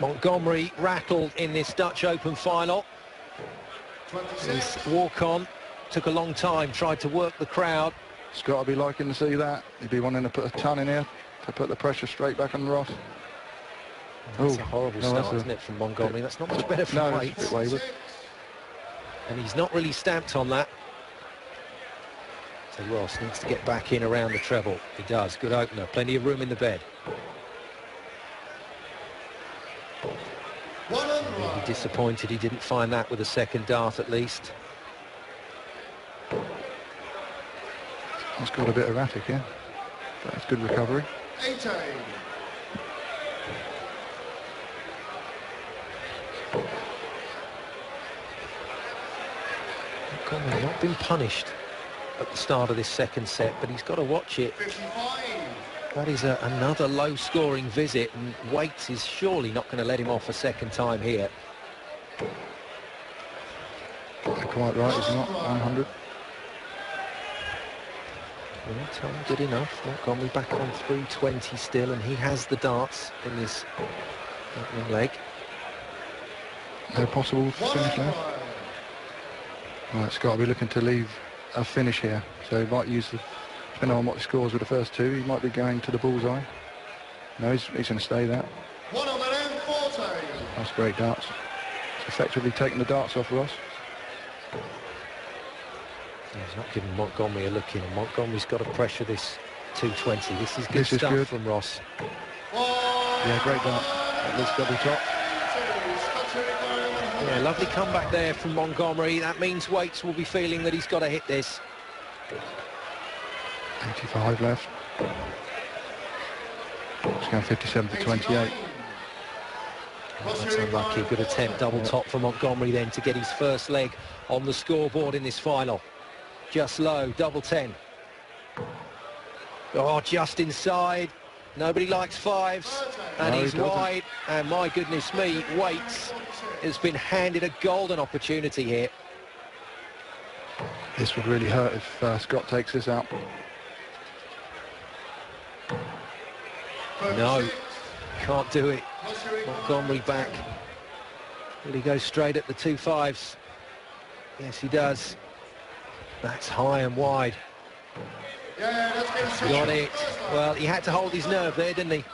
Montgomery rattled in this Dutch Open final. His walk-on took a long time, tried to work the crowd. Scott will be liking to see that. He'd be wanting to put a ton in here to put the pressure straight back on Ross. That's a horrible start, isn't it, from Montgomery? That's not much better for Waits. And he's not really stamped on that. So Ross needs to get back in around the treble. He does. Good opener. Plenty of room in the bed. He'll be disappointed he didn't find that with a second dart at least. It's got a bit erratic here. That's good recovery. Montgomery not been punished at the start of this second set, but he's got to watch it. That is another low-scoring visit, and Waits is surely not going to let him off a second time here. Quite right, he's not 100. Well, time good enough. Montgomery back on 320 still, and he has the darts in his opening leg. No possible finish left. Right, Scott will be looking to leave a finish here, so he might use the, depending on what he scores with the first two, he might be going to the bullseye. No, he's going to stay that. That's great darts. It's effectively taking the darts off Ross. He's not giving Montgomery a look in. Montgomery's got to pressure this 220. This is good stuff from Ross. Yeah, great dart. At least double top. Yeah, lovely comeback there from Montgomery. That means Waits will be feeling that he's got to hit this. 85 left. It's going 57 to 28. Oh, that's unlucky. Good attempt, double top for Montgomery then to get his first leg on the scoreboard in this final. Just low, double 10. Oh, just inside. Nobody likes fives, and he's wide. And my goodness me, Waits has been handed a golden opportunity here. This would really hurt if Scott takes this out. No, can't do it. Montgomery back. Will he go straight at the 2-5s? Yes, he does. That's high and wide. Got it. Well, he had to hold his nerve there, didn't he?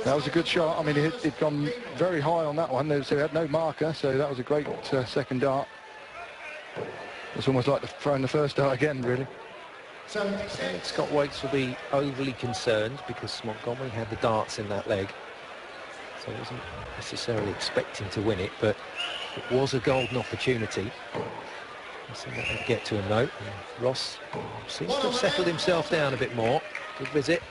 That was a good shot. I mean, he'd gone very high on that one, so he had no marker, so that was a great second dart. It's almost like throwing the first dart again, really. Scott Waits will be overly concerned because Montgomery had the darts in that leg. So he wasn't necessarily expecting to win it, but it was a golden opportunity. So that would get to him though. And Ross seems to have settled himself down a bit more. Good visit.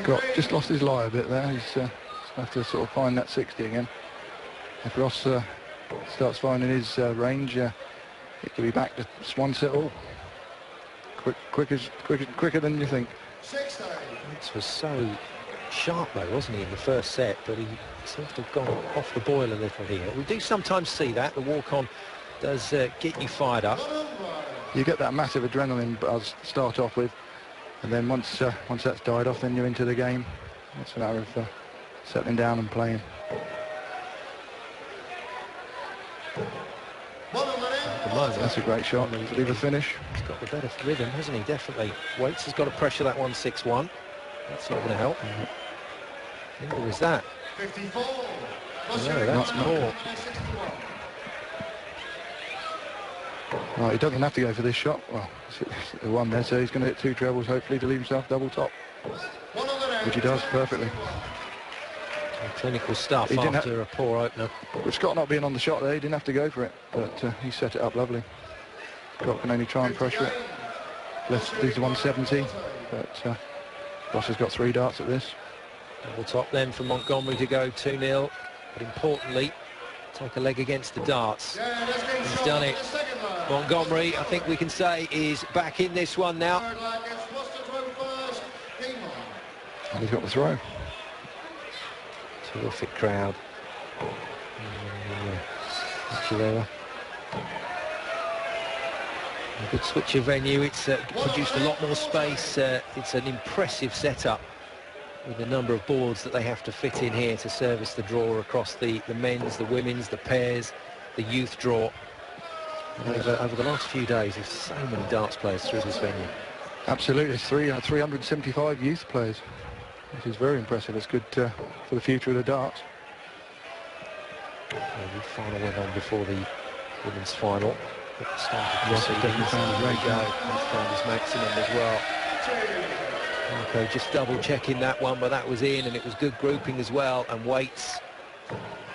Scott just lost his lie a bit there. He's going to have to sort of find that 60 again. If Ross starts finding his range, it could be back to one set all. Quicker than you think. This was so sharp though, wasn't he, in the first set, but he seems to have gone off the boil a little here. We do sometimes see that. The walk-on does get you fired up. You get that massive adrenaline buzz to start off with, and then once that's died off, then you're into the game. It's a matter of settling down and playing. That's a great shot to leave a finish. He's got the better rhythm, hasn't he? Definitely. Waits has got to pressure that 1-6-1. That's not going to help. Neither is that. No, that's poor. Right, he doesn't have to go for this shot. Well, it's the one there, so he's going to hit two trebles, hopefully, to leave himself double top. Which he does perfectly. Clinical stuff after a poor opener. With Scott not being on the shot there, he didn't have to go for it, but he set it up lovely. Scott can only try and pressure it. Left leaves 170, but Ross has got 3 darts at this. Double top then from Montgomery to go 2-0, but importantly, take a leg against the darts. He's done it. Montgomery, I think we can say, is back in this one now. And he's got the throw. Terrific crowd. A good switch of venue. It's produced a lot more space. It's an impressive setup with the number of boards that they have to fit in here to service the draw across the men's, the women's, the pairs, the youth draw. Over the last few days, there's so many darts players through this venue. Absolutely, it's 375 youth players, which is very impressive. It's good for the future of the darts. The final went on before the women's final. Ross has definitely found his range. He's found his maximum as well. Okay, just double checking that one, but that was in, and it was good grouping as well. And Waits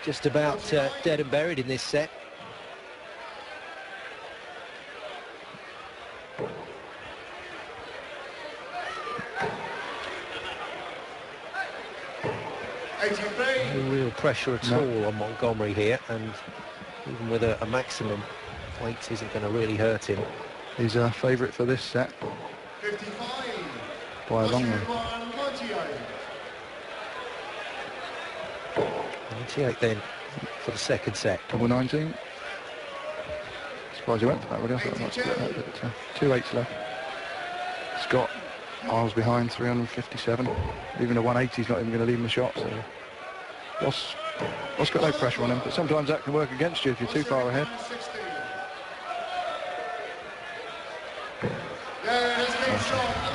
just about dead and buried in this set. No real pressure at all on Montgomery here, and even with a maximum, Waits isn't going to really hurt him. He's a favourite for this set. 55. By a long way. 98 then for the second set. Double 19. Surprised he went for that, really. I thought I might split that, but 2-8 left. Scott miles behind, 357. Even a 180 is not even going to leave him a shot. So Ross got no pressure on him, but sometimes that can work against you if you're too far ahead.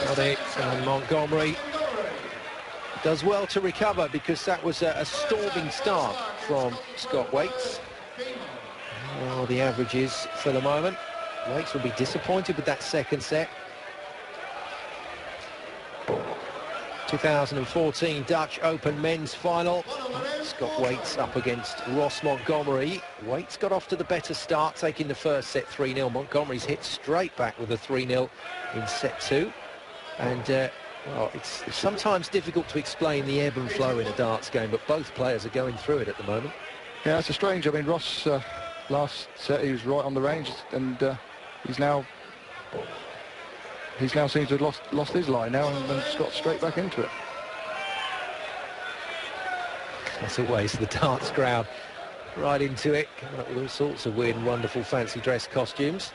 Got it, and Montgomery does well to recover, because that was a storming start from Scott Waits. Well, the averages for the moment. Waits will be disappointed with that second set. 2014 Dutch Open men's final. Scott Waits up against Ross Montgomery. Waits got off to the better start, taking the first set 3-0. Montgomery's hit straight back with a 3-0 in set 2. And, well, it's sometimes difficult to explain the ebb and flow in a darts game, but both players are going through it at the moment. Yeah, it's a strange. I mean, Ross, last set, he was right on the range, and he's now seems to have lost his line now, and then got straight back into it. As always, the darts crowd right into it, coming up with all sorts of weird and wonderful fancy dress costumes.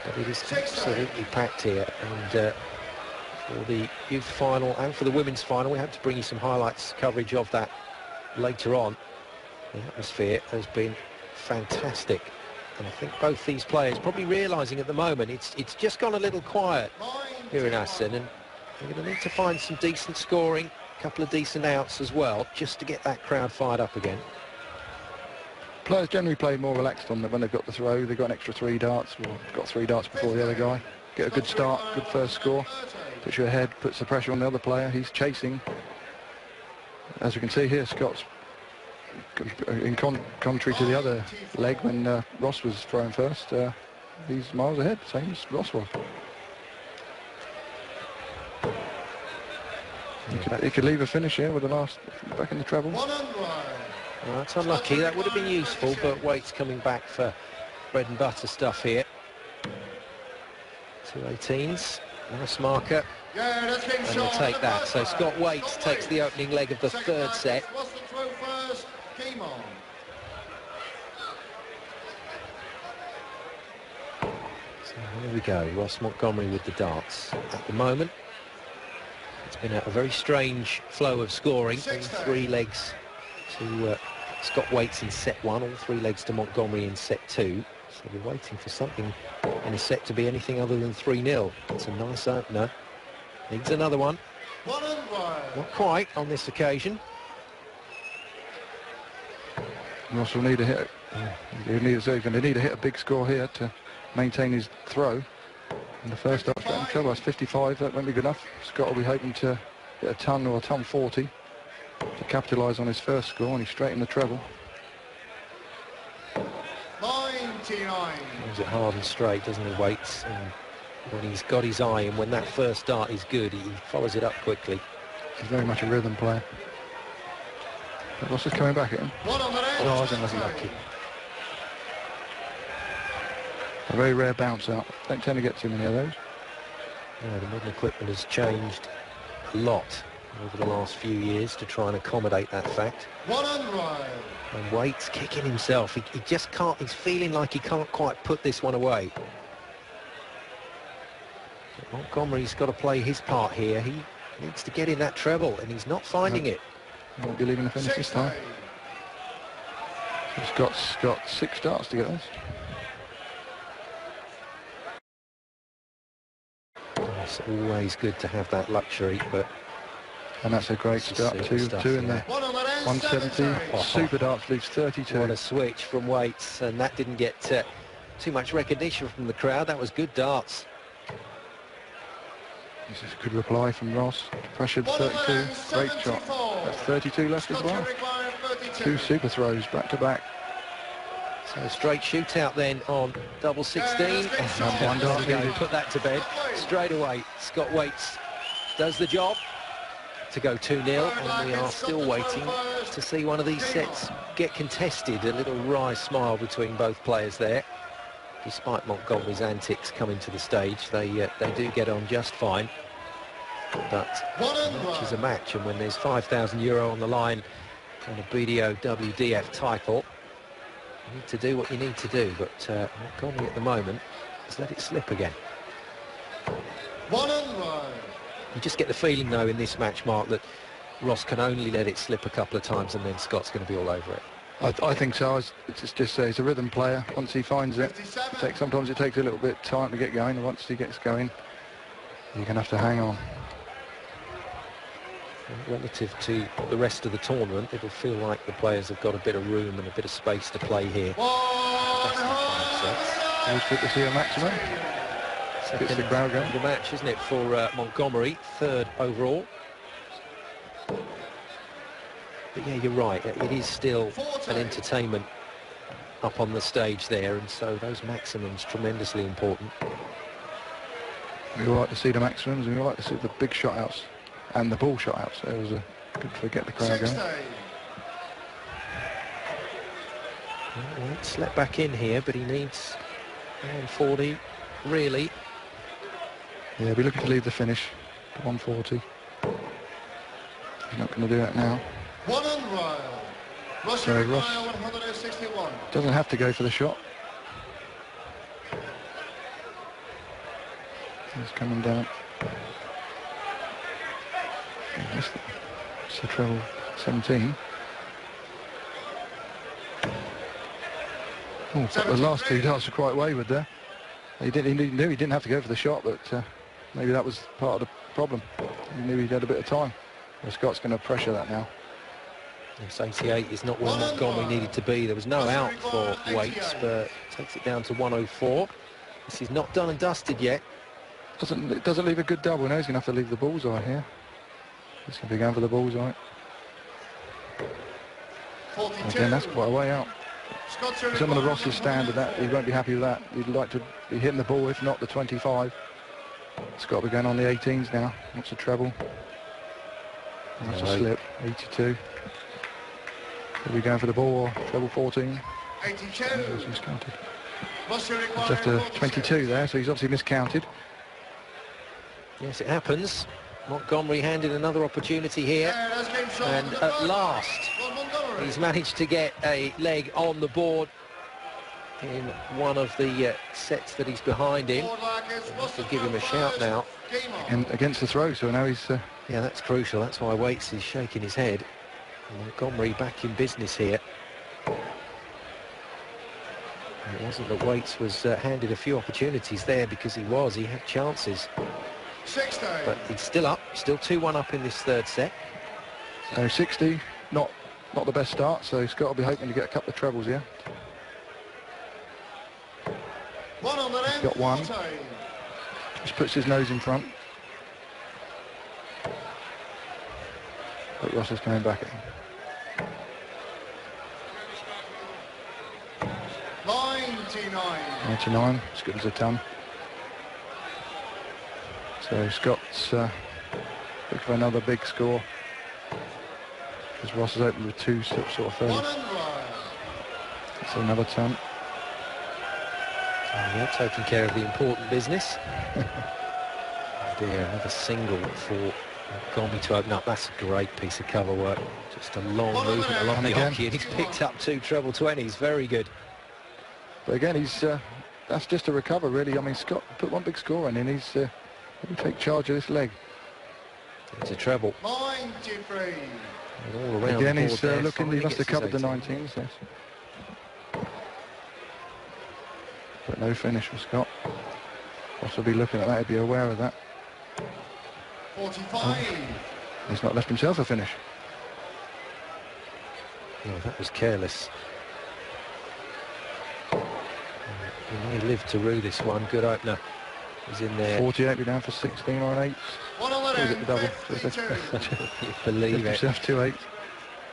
But it is absolutely packed here, and for the youth final and for the women's final, we hope to bring you some highlights coverage of that later on. The atmosphere has been fantastic, and I think both these players probably realising at the moment it's just gone a little quiet here in Assen, and they're going to need to find some decent scoring, a couple of decent outs as well, just to get that crowd fired up again. Players generally play more relaxed on them when they've got the throw. They've got an extra 3 darts, or got 3 darts before the other guy. Get a good start, good first score, puts you ahead, puts the pressure on the other player. He's chasing. As we can see here, Scott's in contrary to the other leg when Ross was throwing first. He's miles ahead, same as Ross was. He could leave a finish here with the last back in the treble. Well, that's unlucky. That would have been useful, but Waits coming back for bread and butter stuff here. 2 18s, nice marker, and he'll take that. So Scott Waits takes the opening leg of the third set. So here we go, Ross Montgomery with the darts. At the moment, it's been a very strange flow of scoring. All 3 legs to Scott Waits in set 1, all 3 legs to Montgomery in set 2. So we're waiting for something in a set to be anything other than 3-0. It's a nice opener. Needs another one. Not quite on this occasion. Ross will need a hit. He's going to need to hit a big score here to maintain his throw. And the first dart straight in trouble. That's 55. That won't be good enough. Scott will be hoping to get a ton or a ton 40 to capitalise on his first score, and he's straight in the treble. 99. Moves it hard and straight, doesn't he, Waits? And when he's got his eye, and when that first dart is good, he follows it up quickly. He's very much a rhythm player. But Ross is coming back at him. Oh, I wasn't lucky. A very rare bounce out. Don't tend to get too many of those. Yeah, the modern equipment has changed a lot over the last few years to try and accommodate that fact. And Waits kicking himself. He just can't, he's feeling like he can't quite put this one away. But Montgomery's got to play his part here. He needs to get in that treble, and he's not finding it. He won't be leaving the finish this time. Scott's got 6 darts to get this. It's always good to have that luxury, but... And that's a great start, two in there. 170, super darts leaves 32. What a switch from Waits, and that didn't get too much recognition from the crowd. That was good darts. This is a good reply from Ross. Pressured 32, great shot. That's 32 left as well. 2 super throws back to back. So a straight shootout then on double 16. And one dart to go. Put that to bed straight away. Scott Waits does the job to go 2-0, and we are still waiting to see one of these sets get contested. A little wry smile between both players there. Despite Montgomery's antics coming to the stage, they do get on just fine. But a match is a match, and when there's €5,000 on the line on a BDO WDF title, you need to do what you need to do. But Montgomery at the moment has let it slip again. 1-1. You just get the feeling, though, in this match, Mark, that Ross can only let it slip a couple of times, and then Scott's going to be all over it. I think so. It's just he's a rhythm player. Once he finds it, sometimes it takes a little bit of time to get going, and once he gets going, you're going to have to hang on. Relative to the rest of the tournament, it'll feel like the players have got a bit of room and a bit of space to play here. Always good to see a maximum. Second the crowd going. The match, isn't it, for Montgomery, 3rd overall. But yeah, you're right, it is still an entertainment up on the stage there, and so those maximums tremendously important. We all like to see the maximums, and we all like to see the big shot outs and the ball shot outs. So it was good to get the crowd going. Well, slept back in here, but he needs 140, really. Yeah, we're looking to leave the finish to 140. He's not going to do that now. So Ross doesn't have to go for the shot. He's coming down. It's a treble 17. Oh, the last 2 darts are quite wayward there. He knew he didn't have to go for the shot, but maybe that was part of the problem. He knew he had a bit of time. Well, Scott's going to pressure that now. Yes, 88 is not where Montgomery needed to be. There was no out for Waits, but takes it down to 104. This is not done and dusted yet. It doesn't leave a good double. Now he's going to have to leave the bullseye here. He's going to be going for the bullseye. Again, that's quite a way out. Some of the Ross's standard, that he won't be happy with that. He'd like to be hitting the ball, if not the 25. It's got to be going on the 18s now. What's a treble? That's a slip. 82. Are we going for the ball or treble 14? 82. Miscounted. It's after 22 there, so he's obviously miscounted. Yes, it happens. Montgomery handed another opportunity here, and at last he's managed to get a leg on the board in one of the sets that he's behind in. To give him a shout now. And against the throw, so now he's... Yeah, that's crucial. That's why Waits is shaking his head. Montgomery back in business here. And it wasn't that Waits was handed a few opportunities there, because he had chances. 60. But he's still up, still 2-1 up in this 3rd set. So 60, not the best start, so he's got to be hoping to get a couple of trebles here. He's got 1. Just puts his nose in front. But Ross is coming back at him. 99, as good as a ton. So Scott's looking for another big score, because Ross has opened with 2 sort of 30. That's another ton. Oh, yeah, taking care of the important business. Oh dear, another single for Montgomery to open up. That's a great piece of cover work. Just a long movement along the hockey, and he's picked up 2 treble 20s. Very good. But again, he's that's just a recover, really. I mean, Scott put one big score in, and he's He'll take charge of this leg. It's a treble. 93. And all around Again, the board he's there, looking, he finally must have gets his covered the 18. 19s, yes. But no finish for Scott. Possibly looking at that, he'd be aware of that. 45. He's not left himself a finish. No, that was careless. He may live to rue this one. Good opener. He's in there. 48, be down for 16 or an 8. One on the Or is it the double? 52. You believe it. Himself 2-8.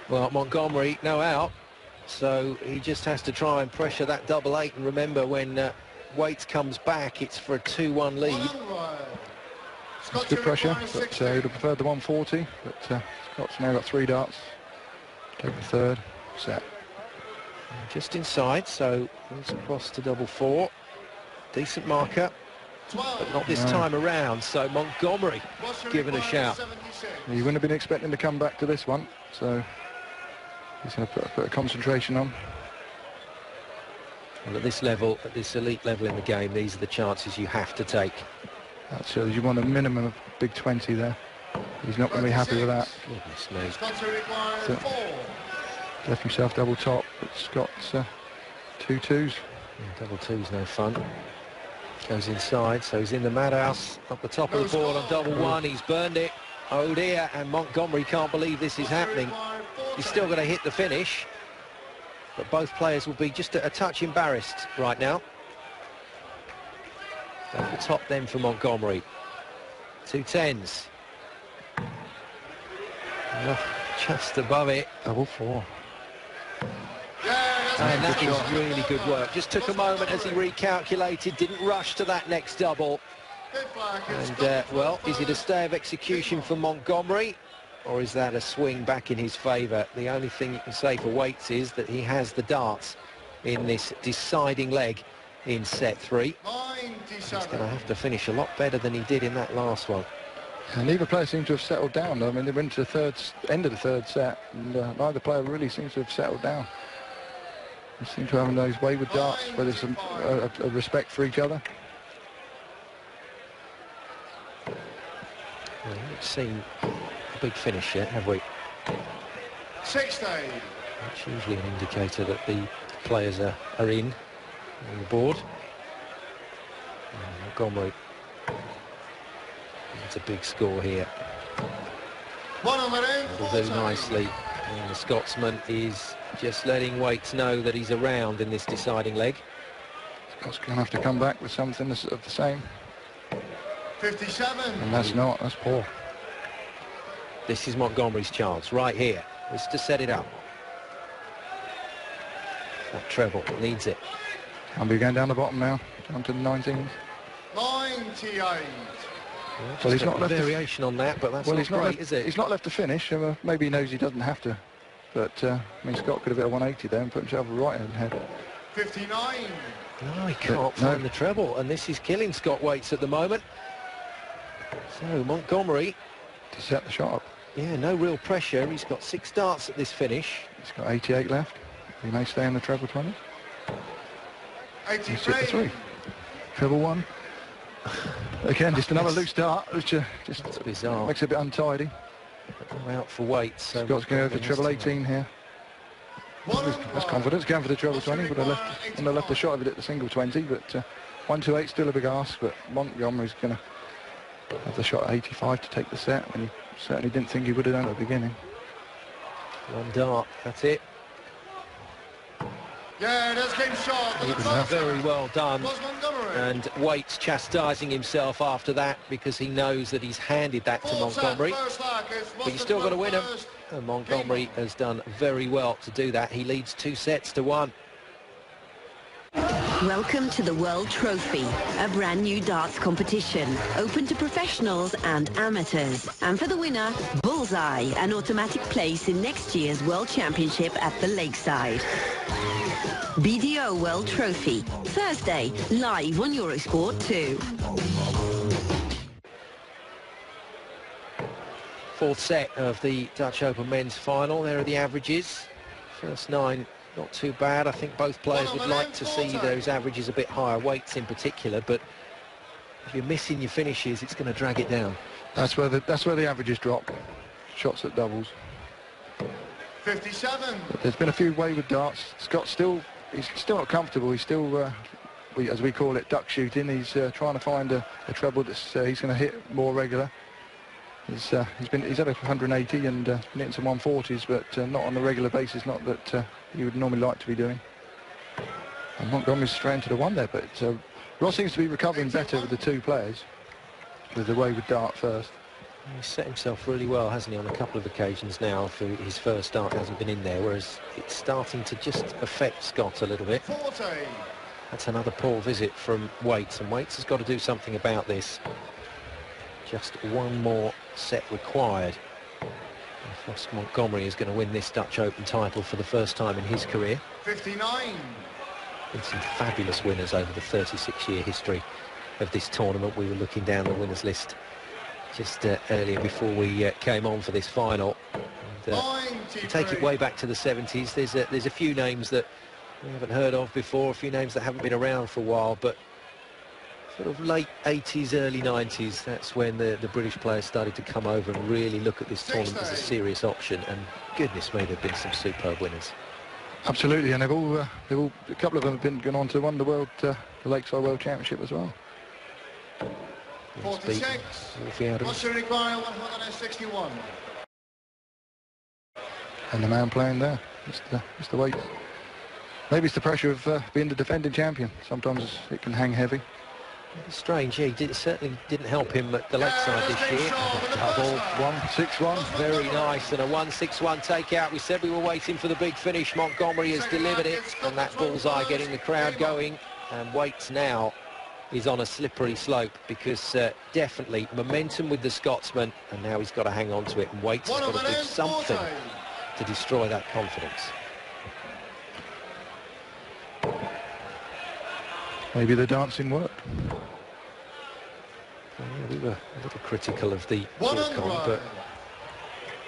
Well, Montgomery, no out. So he just has to try and pressure that double 8. And remember, when Waits comes back, it's for a 2-1 lead. It's good pressure, but he'd have preferred the 140. But Scott's now got 3 darts. Take the third. Set. Just inside, so he's across to double 4. Decent marker, but not this time around. So Montgomery given a shout. He wouldn't have been expecting to come back to this one, so he's going to put a concentration on. Well, at this level, at this elite level in the game, these are the chances you have to take. That shows you want a minimum of big 20 there. He's not going to be happy with that. Goodness me. So, left himself double top, but Scott's 2 2s. Yeah, double 2's no fun. Goes inside, so he's in the madhouse up the top of the board on double 1. He's burned it. Oh dear, and Montgomery can't believe this is happening. He's still going to hit the finish, but both players will be just a touch embarrassed right now. At the top then for Montgomery. 2 10s. Just above it. Double 4. And that was really good work. Just took a moment as he recalculated, didn't rush to that next double. And, well, is it a stay of execution for Montgomery, or is that a swing back in his favour? The only thing you can say for Waits is that he has the darts in this deciding leg in set 3. He's going to have to finish a lot better than he did in that last one. And neither player seems to have settled down. I mean, they went to the end of the third set, and neither player really seems to have settled down. They seem to have those wayward darts where there's a respect for each other. Well, we haven't seen a big finish yet, have we? 60. That's usually an indicator that the players are in on the board. And Montgomery. It's a big score here. One on the end. It'll do nicely. And the Scotsman is just letting Waits know that he's around in this deciding leg. Scott's going to have to come back with something of the same. 57. And that's poor. This is Montgomery's chance right here. It's to set it up. That treble needs it. I'll be going down the bottom now, down to the 19s. 98. Well, he's not left a variation on that, but that's not great, is it? He's not left to finish. Maybe he knows he doesn't have to. But, I mean, Scott could have hit a 180 there and put himself right ahead. 59. No, he can't find the treble, and this is killing Scott Waits at the moment. So, Montgomery... to set the shot up. Yeah, no real pressure. He's got 6 darts at this finish. He's got 88 left. He may stay in the treble 20. 83. He's hit the 3. Treble 1. Again, just another loose dart, which just bizarre. Makes it a bit untidy. We're out for Waits. So Scott's going to go for treble 18 here. That's confidence, going for the treble 20, but I left the shot of it at the single 20, but 128 still a big ask, but Montgomery's going to have the shot at 85 to take the set, and he certainly didn't think he would have done at the beginning. 1 dart, that's it. Yeah, that's game shot. It was very well done. And Waits chastising himself after that because he knows that he's handed that to Montgomery. But you still got to win him. And Montgomery has done very well to do that. He leads 2 sets to 1. Welcome to the World Trophy, a brand new darts competition, open to professionals and amateurs. And for the winner, Bullseye, an automatic place in next year's World Championship at the Lakeside. BDO World Trophy, Thursday, live on Eurosport 2. 4th set of the Dutch Open men's final. There are the averages. First 9, not too bad. I think both players would like to see those averages a bit higher, Waits in particular, but if you're missing your finishes, it's going to drag it down. That's where the averages drop. Shots at doubles. 57. But there's been a few wayward darts. Scott's he's still not comfortable. He's still, as we call it, duck shooting. He's trying to find a treble that's he's going to hit more regular. He's had 180 and hitting some 140s, but not on a regular basis. Not that he would normally like to be doing. And Montgomery's straight into the one there, but Ross seems to be recovering better with the two players. With the wayward dart first. He's set himself really well, hasn't he, on a couple of occasions now. For his first dart hasn't been in there, whereas it's starting to just affect Scott a little bit. 40. That's another poor visit from Waits, and Waits has got to do something about this. Just one more set required. If Ross Montgomery is going to win this Dutch Open title for the first time in his career. 59. Been some fabulous winners over the 36-year history of this tournament. We were looking down the winners list just earlier before we came on for this final. And, to take it way back to the 70s, there's a few names that we haven't heard of before, a few names that haven't been around for a while, but sort of late 80s, early 90s, that's when the British players started to come over and really look at this tournament as a serious option, and goodness me, there have been some superb winners. Absolutely, and they've all a couple of them have gone on to win the the Lakeside World Championship as well. 46. What's the require 161? And the man playing there, Mr. Waits. Maybe it's the pressure of being the defending champion. Sometimes it can hang heavy. It's strange, yeah, it certainly didn't help him at the Lakeside this year. Double, 1-6-1, very nice, and a 1-6-1 takeout. We said we were waiting for the big finish. Montgomery has delivered it, and that bullseye getting the crowd going. And Waits now is on a slippery slope, because definitely momentum with the Scotsman, and now he's got to hang on to it, and Waits has got to do something to destroy that confidence. Maybe the dancing worked. Well, yeah, we were a little critical of the scorecard, but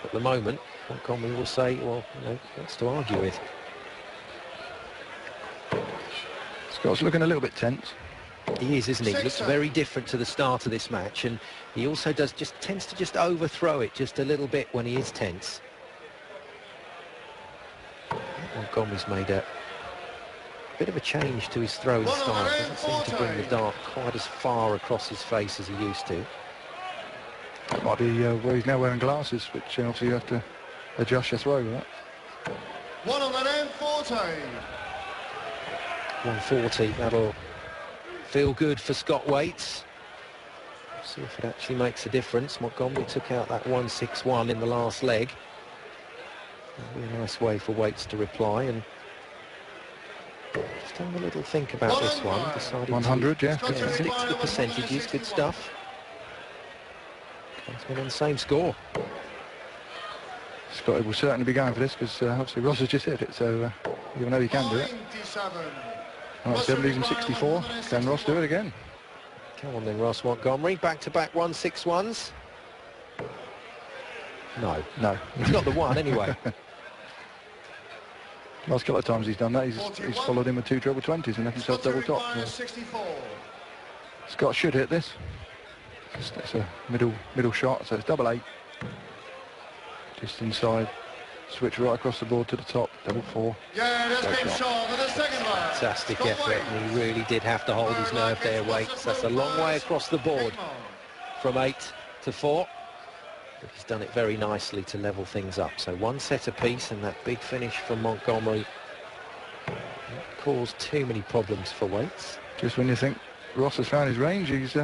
at the moment, Montgomery will say, well, you know, what's to argue with? Scott's looking a little bit tense. He is, isn't he? He looks very different to the start of this match, and he also tends to just overthrow it just a little bit when he is tense. Montgomery's made a bit of a change to his throwing style. Doesn't seem to bring the dart quite as far across his face as he used to. Might be where he's now wearing glasses, which obviously you have to adjust your throw with that. 140. 140, that'll feel good for Scott Waits. See if it actually makes a difference. Montgomery took out that 161 in the last leg. That'll be a nice way for Waits to reply, and just having a little think about this one. Decided 100, yeah. stick to the percentages, good stuff. He's been on the same score. Scott will certainly be going for this, because obviously Ross has just hit it, so even though he can do it. 97 leaves him 64. Can Ross do it again? Come on then, Ross Montgomery. Back-to-back 161s. No. He's got the one anyway. Last couple of times he's done that, he's followed him with 2 treble 20s and left himself double top. So. Scott should hit this. It's a middle shot, so it's double 8. Just inside. Switch right across the board to the top, double 4. Yeah, that's been shot with the second one. Fantastic effort, and he really did have to hold his nerve there, Waits. That's a long way across the board from 8 to 4. But he's done it very nicely to level things up. So one set apiece, and that big finish from Montgomery didn't cause too many problems for Waits. Just when you think Ross has found his range, he's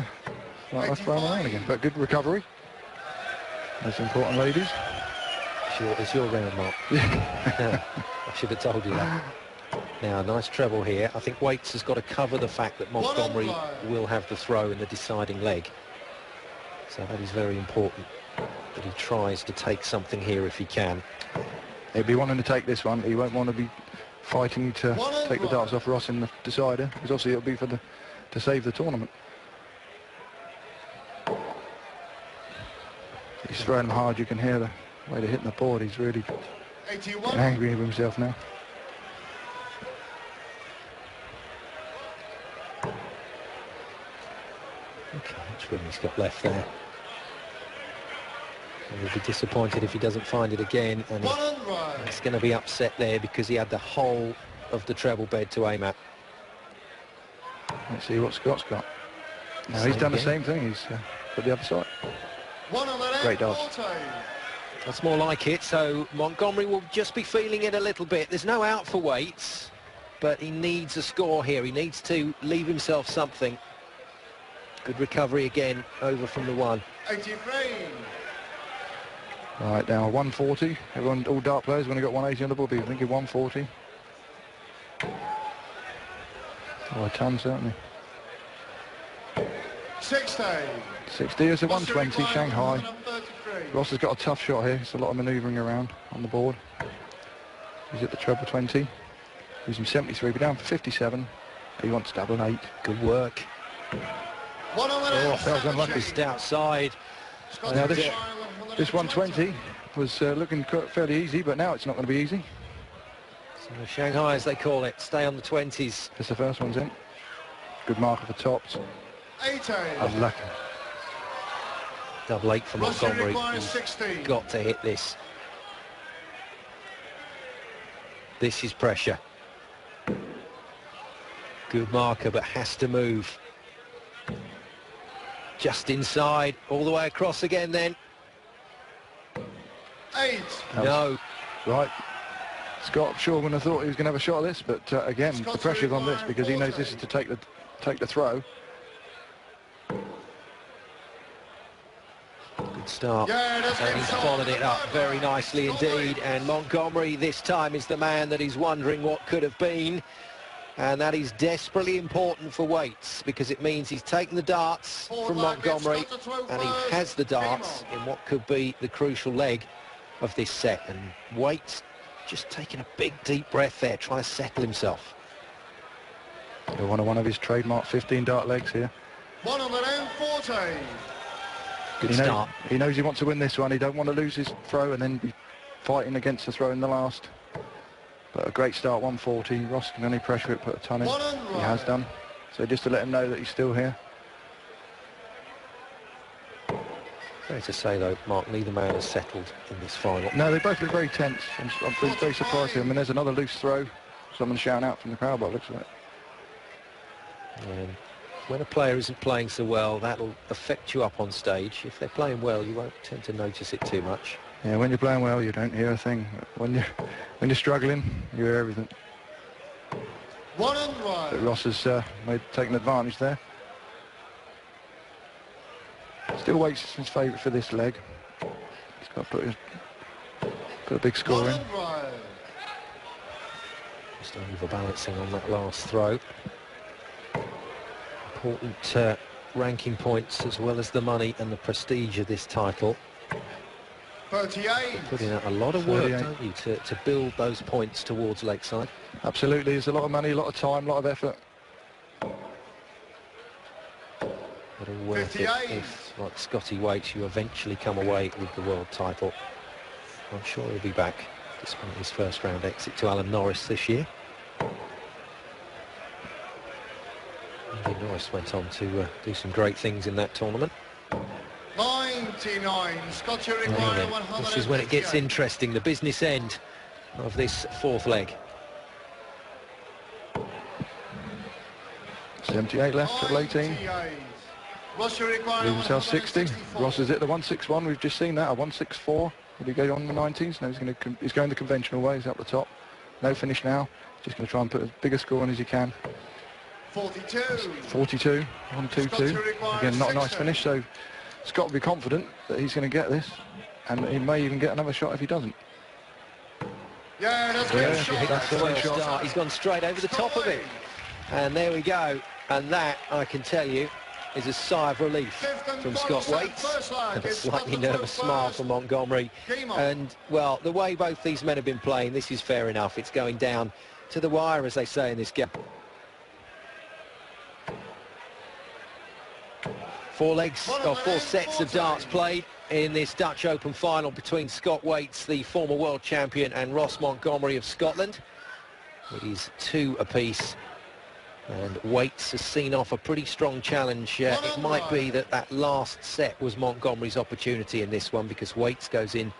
like throwing around again. But good recovery. That's important, ladies. Sure, it's your round, Mark. I should have told you that. Now, a nice treble here. I think Waits has got to cover the fact that Montgomery will have the throw in the deciding leg. So that is very important, that he tries to take something here if he can. He'll be wanting to take this one. He won't want to be fighting to take the darts off Ross in the decider, because obviously it'll be for to save the tournament. He's throwing them hard. You can hear the way they're hitting the board. He's really getting angry with himself now. much room he's got left there. He'll be disappointed if he doesn't find it again, and he's going to be upset there because he had the whole of the treble bed to aim at. Let's see what Scott's got. Now he's done the same thing. He's put the other side. Great dodge. That's more like it. So Montgomery will just be feeling it a little bit. There's no out for Waits, but he needs a score here. He needs to leave himself something. Good recovery again over from the one. 83. Right, now 140. Everyone, all dart players, when they got 180 on the board, be thinking 140. Oh, a ton, certainly. 60. 60 is a 120, Shanghai. Ross has got a tough shot here. It's a lot of manoeuvring around on the board. He's at the treble 20. Using 73, but down for 57. He wants double 8. Good work. Oh, that was unlucky. Just outside. Now this 120 was looking fairly easy, but now it's not going to be easy. So Shanghai, as they call it, stay on the 20s. Just the first one's in. Good marker for tops. 80. Unlucky. Double 8 for Montgomery. Requires 60. Got to hit this. This is pressure. Good marker, but has to move. Just inside, all the way across again then. 8. No. Right. Scott sure wouldn't have thought he was going to have a shot at this, but again, the pressure's on this because he knows this is to take the throw. Good start. Yeah, And he's followed it up very nicely indeed. And Montgomery this time is the man that is wondering what could have been. And that is desperately important for Waits because it means he's taken the darts from Montgomery and he has the darts in what could be the crucial leg of this set. And Waits just taking a big deep breath there, trying to settle himself. He'll want one of his trademark 15 dart legs here. 1 on the down 40. Good start. He knows he wants to win this one. He don't want to lose his throw and then be fighting against the throw in the last. But a great start, 140. Ross can only pressure it, put a ton in. He has done. So just to let him know that he's still here. Fair to say though, Mark, neither man has settled in this final. No, they both look very tense. I'm very surprised here. I mean, there's another loose throw. Someone shouting out from the crowd, by it looks like. And when a player isn't playing so well, that'll affect you up on stage. If they're playing well, you won't tend to notice it too much. Yeah, when you're playing well, you don't hear a thing. When you're struggling, you hear everything. 1 and 1. But Ross has taken advantage there. Still Waits his favourite for this leg. He's got to put a big score in. Just overbalancing on that last throw. Important ranking points as well as the money and the prestige of this title. 38. Put in a lot of work, 38. don't you, to build those points towards Lakeside. Absolutely, there's a lot of money, a lot of time, a lot of effort. But all worth it 58. if, like Scotty Waits, you eventually come away with the world title. I'm sure he'll be back, despite his first round exit to Alan Norris this year. Andy Norris went on to do some great things in that tournament. 99. Scotty Now require then, 158. this is when it gets interesting, the business end of this fourth leg. 78 left, triple 18. 98. Ross require Leave himself 60. 164. Ross is at the 161. We've just seen that, a 164. Will he go on the 90s? No, he's going the conventional way. He's up the top. No finish now. Just going to try and put as big a score on as he can. 42. 42, 122. Again, not a nice finish, so Scott will be confident that he's going to get this, and he may even get another shot if he doesn't. Yeah, that's Yeah, good I shot. think That's the That's first shot. start. He's gone straight over the top of it. And there we go. And that, I can tell you, is a sigh of relief from Scott Waits. And a slightly nervous smile from Montgomery. And, well, the way both these men have been playing, this is fair enough. It's going down to the wire, as they say in this game. Four sets of darts played in this Dutch Open final between Scott Waits, the former world champion, and Ross Montgomery of Scotland. It is 2 apiece. And Waits has seen off a pretty strong challenge. It might be that last set was Montgomery's opportunity in this one, because Waits goes in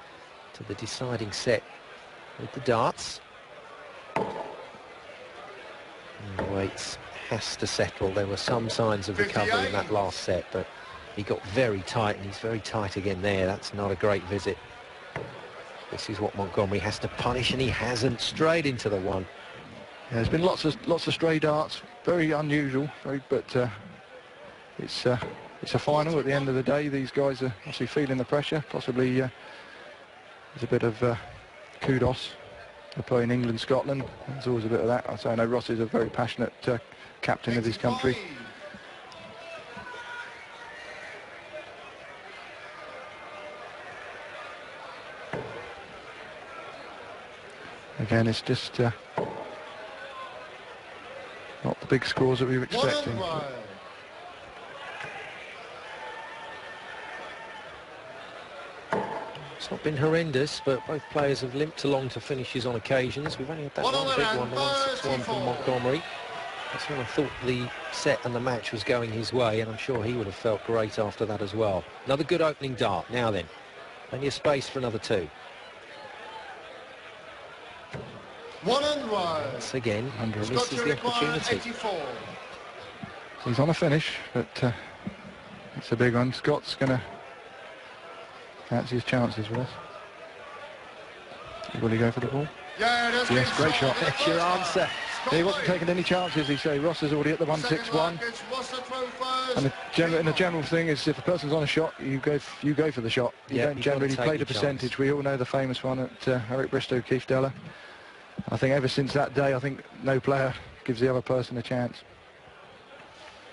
to the deciding set with the darts. And Waits has to settle. There were some signs of recovery in that last set, but he got very tight, and he's very tight again there. That's not a great visit. This is what Montgomery has to punish, and he hasn't. Straight into the one. Yeah, there's been lots of stray darts, very unusual, but it's a final at the end of the day. These guys are obviously feeling the pressure. Possibly there's a bit of kudos for playing England, Scotland. There's always a bit of that. I know Ross is a very passionate captain of his country. Again, it's just not the big scores that we were expecting. It's not been horrendous, but both players have limped along to finishes on occasions. We've only had that one big one, the 161 from Montgomery. That's when I thought the set and the match was going his way, and I'm sure he would have felt great after that as well. Another good opening dart. Now then, plenty of space for another two. Once again, misses the opportunity. He's on a finish, but it's a big one. Scott's going to fancy his chances with us. Will he go for the ball? Yes, great shot. That's your answer. He wasn't taking any chances, he say. Ross is already at the 161. And the general thing is, if a person's on a shot, you go for the shot. You don't generally play the percentage. Chance. We all know the famous one at Eric Bristow, Keith Deller. I think ever since that day, I think no player gives the other person a chance.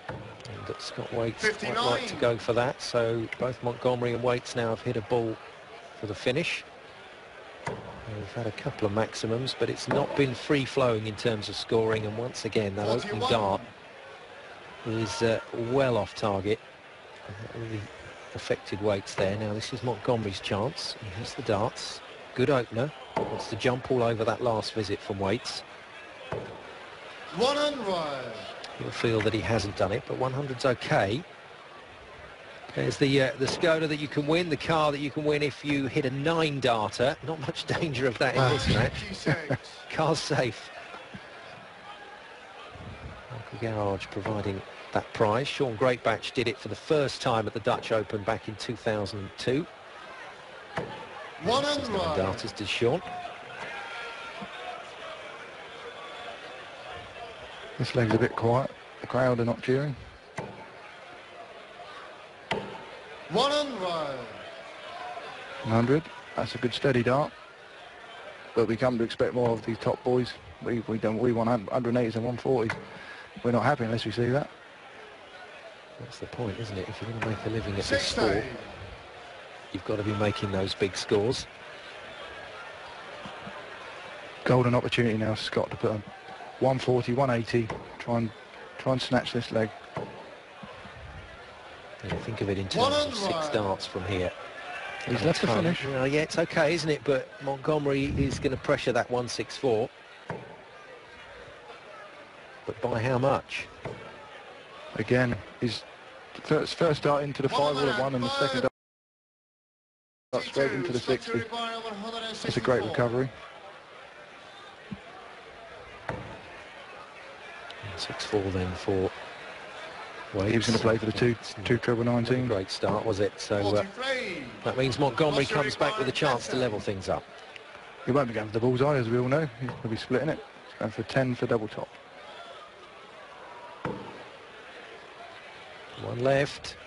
And Scott Waits might like to go for that, so both Montgomery and Waits now have hit a ball for the finish. We've had a couple of maximums, but it's not been free-flowing in terms of scoring, and once again that opening dart is well off target. That really affected Waits there. Now this is Montgomery's chance. He has the darts. Good opener. Wants to jump all over that last visit from Waits. You'll feel that he hasn't done it, but 100's okay. There's the Skoda that you can win, the car that you can win if you hit a 9-darter. Not much danger of that in this match. Car's safe. Michael Garage providing that prize. Sean Greatbatch did it for the first time at the Dutch Open back in 2002. 9-darters did Sean. This leg's a bit quiet. The crowd are not cheering. 100. That's a good steady dart. But we come to expect more of these top boys. We want 180s and 140s. We're not happy unless we see that. That's the point, isn't it? If you're going to make a living at this sport, you've got to be making those big scores. Golden opportunity now, Scott, to put on 140, 180. Try and snatch this leg. Yeah, think of it in terms of 6 darts from here. He's left the finish. Yeah, it's okay, isn't it? But Montgomery is going to pressure that 164. But by how much? Again, his first dart into the 5 all at 1, and the second dart straight into the 60. It's a great recovery. 6-4 then for Waits. He was going to play for the two treble 19. Great start, was it? So that means Montgomery comes back with a chance to level things up. He won't be going for the bullseye, as we all know. He'll be splitting it. He's going for 10 for double top. One left.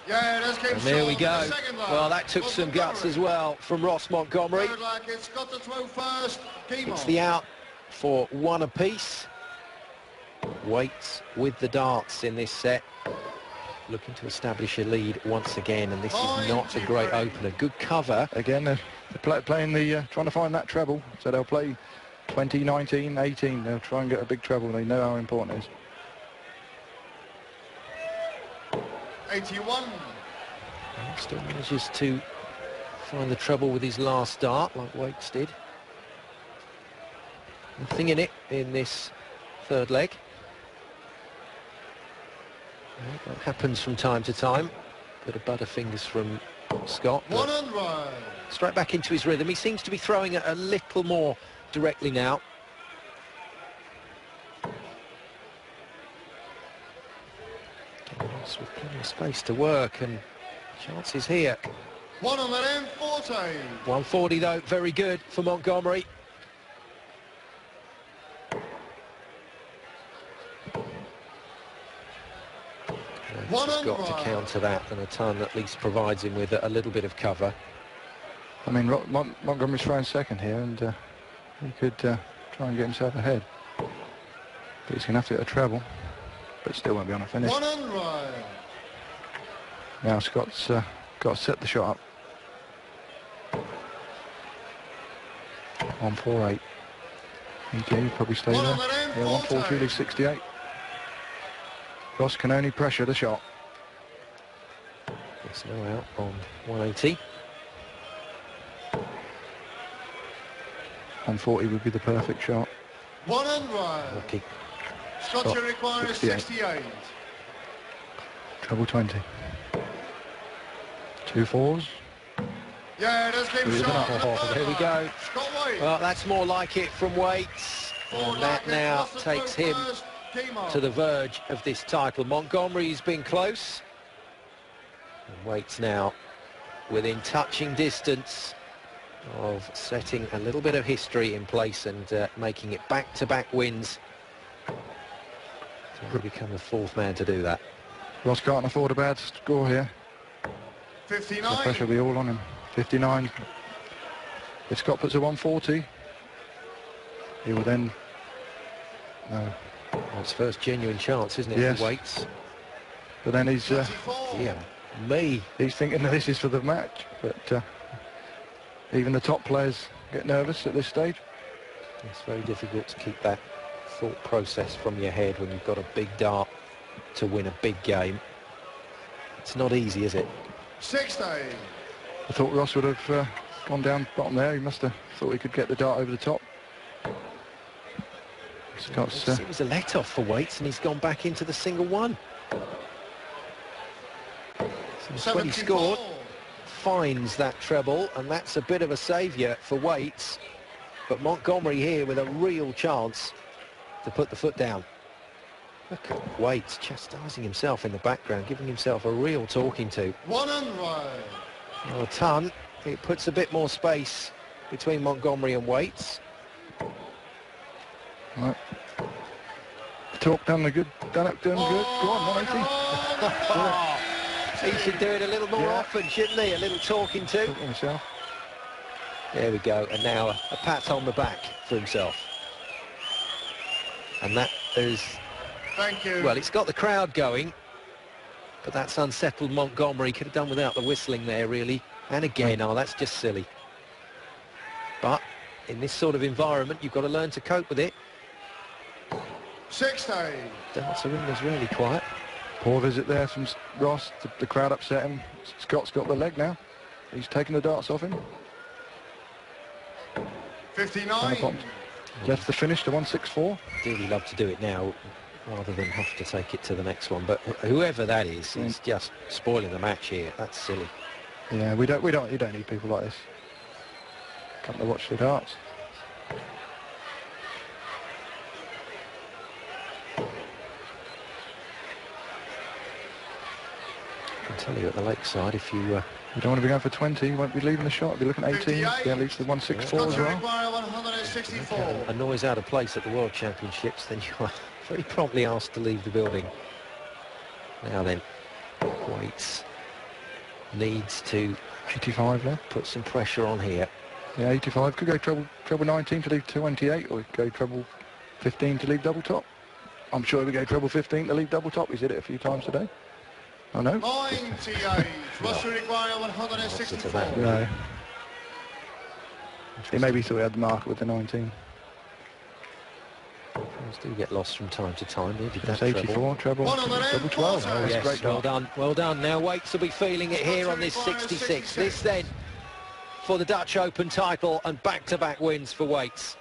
And there we go. Well, that took some guts as well from Ross Montgomery. It's the out for 1 apiece. Waits with the darts in this set, looking to establish a lead once again, and this is not a great opener. Good cover. Again, they're playing trying to find that treble, so they'll play 20, 19, 18. They'll try and get a big treble. They know how important it is. 81. Still manages to find the treble with his last dart, like Waits did. Nothing in it in this third leg. That happens from time to time. Bit of butterfingers from Scott. One and right. Straight back into his rhythm. He seems to be throwing it a little more directly now. With plenty of space to work and chances here. 140. 140 though, very good for Montgomery. He's got to counter that, and a ton at least provides him with a little bit of cover. I mean, Montgomery's throwing second here, and he could try and get himself ahead. But he's going to have to get a treble, but still won't be on a finish. Now Scott's got to set the shot up. 148. He'll probably stay there. Yeah, 142 leaves 68. Ross can only pressure the shot. It's now out on 180. 140 would be the perfect shot. Lucky. Scott requires 68. Treble 20. 2 fours. Yeah, that's game shot. Oh, there we go. Well, that's more like it from Waits. And that now takes him to the verge of this title. Montgomery's been close. And Waits now within touching distance of setting a little bit of history in place and making it back-to-back wins. So he'll become the fourth man to do that. Ross can't afford a bad score here. 59. The pressure will be all on him. 59. If Scott puts a 140, he will then... No. Well, it's first genuine chance, isn't it, yes. for Waits? But then he's... yeah, me. He's thinking that this is for the match, but even the top players get nervous at this stage. It's very difficult to keep that thought process from your head when you've got a big dart to win a big game. It's not easy, is it? 60. I thought Ross would have gone down bottom there. He must have thought he could get the dart over the top. Scott's, it was a let-off for Waits, and he's gone back into the single one. So when he scored, finds that treble, and that's a bit of a saviour for Waits. But Montgomery here with a real chance to put the foot down. Look at Waits chastising himself in the background, giving himself a real talking to. One and right. Well, a ton. It puts a bit more space between Montgomery and Waits. Right. Talk done good. Done it, doing good. Go on, 180. He should do it a little more often, shouldn't he? A little talking to. Talking himself. There we go. And now a pat on the back for himself. And that is... Thank you. Well, it's got the crowd going, but that's unsettled Montgomery. Could have done without the whistling there, really. And again, oh, that's just silly. But in this sort of environment, you've got to learn to cope with it. 60. Darts arena's really quiet. Poor visit there from Ross. The crowd upset him. Scott's got the leg now. He's taking the darts off him. 59. Left the finish to 164. Dearly love to do it now, rather than have to take it to the next one. But whoever that is, he's just spoiling the match here. That's silly. Yeah, you don't need people like this. Come to watch the darts. I can tell you at the lakeside, if you You don't want to be going for 20, you won't be leaving the shot. You'll be looking at 18. Yeah, leaves the 164 as well. 164. a noise out of place at the World Championships, then you are very promptly asked to leave the building. Now then, Waits needs to 85 left. put some pressure on here. Yeah, 85. Could go treble 19 to leave 28, or go treble 15 to leave double top. I'm sure he would go treble 15 to leave double top. He's hit it a few times today. I know. 98. Must require 164. No. He maybe thought he had the marker with the 19. Things do get lost from time to time. He did that That's 84, treble 12. Oh, yes, great well dart. done, well done. Now Waits will be feeling it here on this 66. This then for the Dutch Open title and back-to-back wins for Waits.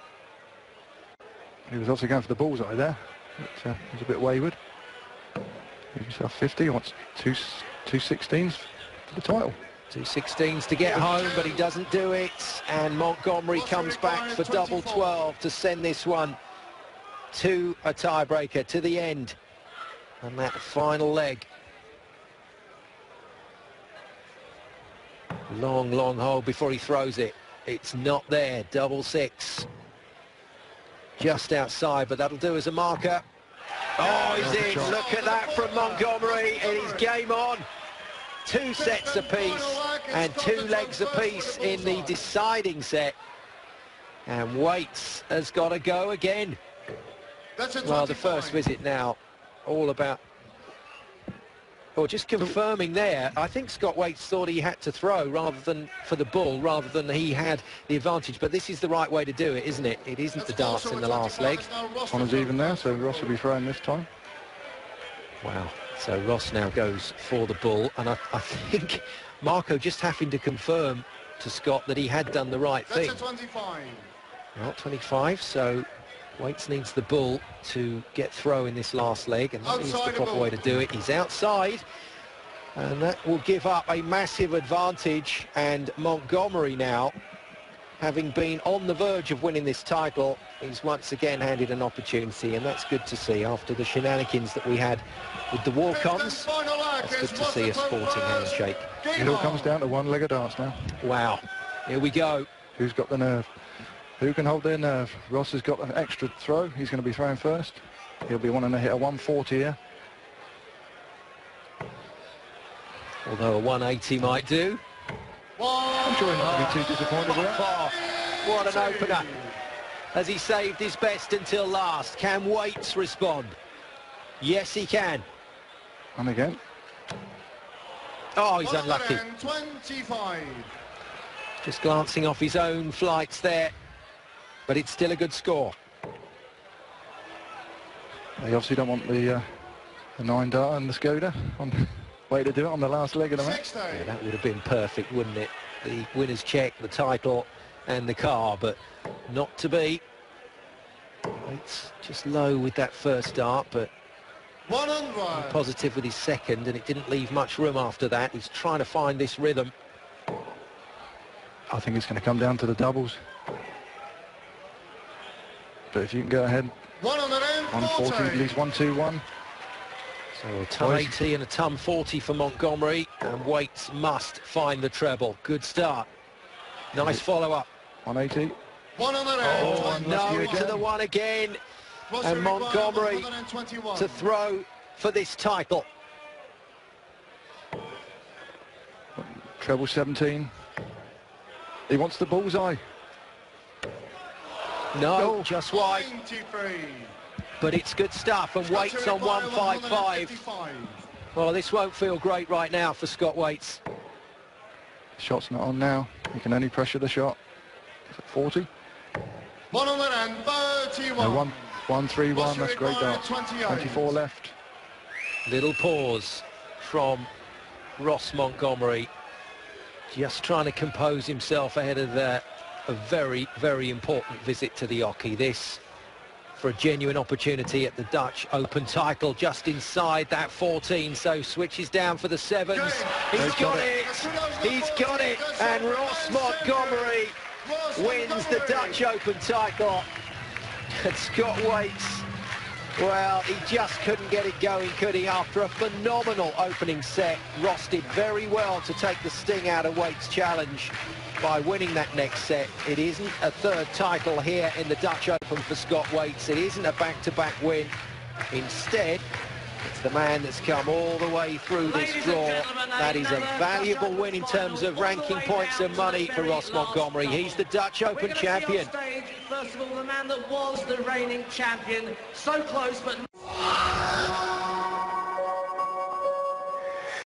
He was obviously going for the bullseye there. It was a bit wayward. Give yourself 50. He wants two 16s for the title. 2 16s to get home, but he doesn't do it. And Montgomery comes back for double 12 to send this one to a tiebreaker, to the end. And that final leg. Long, long hold before he throws it. It's not there. Double 6. Just outside, but that'll do as a marker. Oh, he's in. Look at that from Montgomery. It is game on. 2 sets apiece and 2 legs apiece in the deciding set. And Waits has got to go again. Well, the first visit now, all about... Or just confirming there, I think Scott Waits thought he had to throw rather than for the ball, rather than he had the advantage. But this is the right way to do it, isn't it? It isn't the darts in the last leg. Honours even there, so Ross will be throwing this time. Wow. So Ross now goes for the bull. And I think Marco just having to confirm to Scott that he had done the right thing. That's a 25. Well, 25, so Waits needs the bull to get throw in this last leg, and that is the proper way to do it. He's outside, and that will give up a massive advantage. And Montgomery now, having been on the verge of winning this title, is once again handed an opportunity, and that's good to see after the shenanigans that we had with the walk-ons. It's good to see a sporting handshake. It all comes down to one leg of darts now. Wow, here we go. Who's got the nerve? Who can hold their nerve? Ross has got an extra throw. He's going to be throwing first. He'll be wanting to hit a 140 here. Although a 180 might do. I'm sure he'll not be too disappointed with that. What an opener. Has he saved his best until last? Can Waits respond? Yes, he can. And again. Oh, he's unlucky. 25. Just glancing off his own flights there. But it's still a good score. They obviously don't want the 9-dart and the Skoda on way to do it on the last leg of the match. Yeah, that would have been perfect, wouldn't it? The winner's check, the title and the car, but not to be. It's just low with that first dart, but positive with his second, and it didn't leave much room after that. He's trying to find this rhythm. I think it's going to come down to the doubles. But if you can go ahead, 140, at least 1-2-1. So a ton 80 and a ton 40 for Montgomery, and Waits must find the treble. Good start. Nice follow-up. 180. Oh, no to the one again. And Montgomery to throw for this title. Treble 17. He wants the bullseye. No, just wide. 93. But it's good stuff, and Waits on 155. Well, this won't feel great right now for Scott Waits. Shot's not on now. He can only pressure the shot. Is it 40? 131. No, 1-3-1. That's great darts. 24 left. Little pause from Ross Montgomery. Just trying to compose himself ahead of a very, very important visit to the Oki. This for a genuine opportunity at the Dutch Open title, just inside that 14, so switches down for the 7s. He's got it! He's got it! And Ross Montgomery wins the Dutch Open title. And Scott Waits, well, he just couldn't get it going, could he? After a phenomenal opening set, Ross did very well to take the sting out of Waits' challenge by winning that next set. It isn't a third title here in the Dutch Open for Scott Waits. It isn't a back-to-back win. Instead, it's the man that's come all the way through this draw. That is a valuable win in terms of ranking points and money for Ross Montgomery. He's the Dutch Open champion. First of all, the man that was the reigning champion. So close, but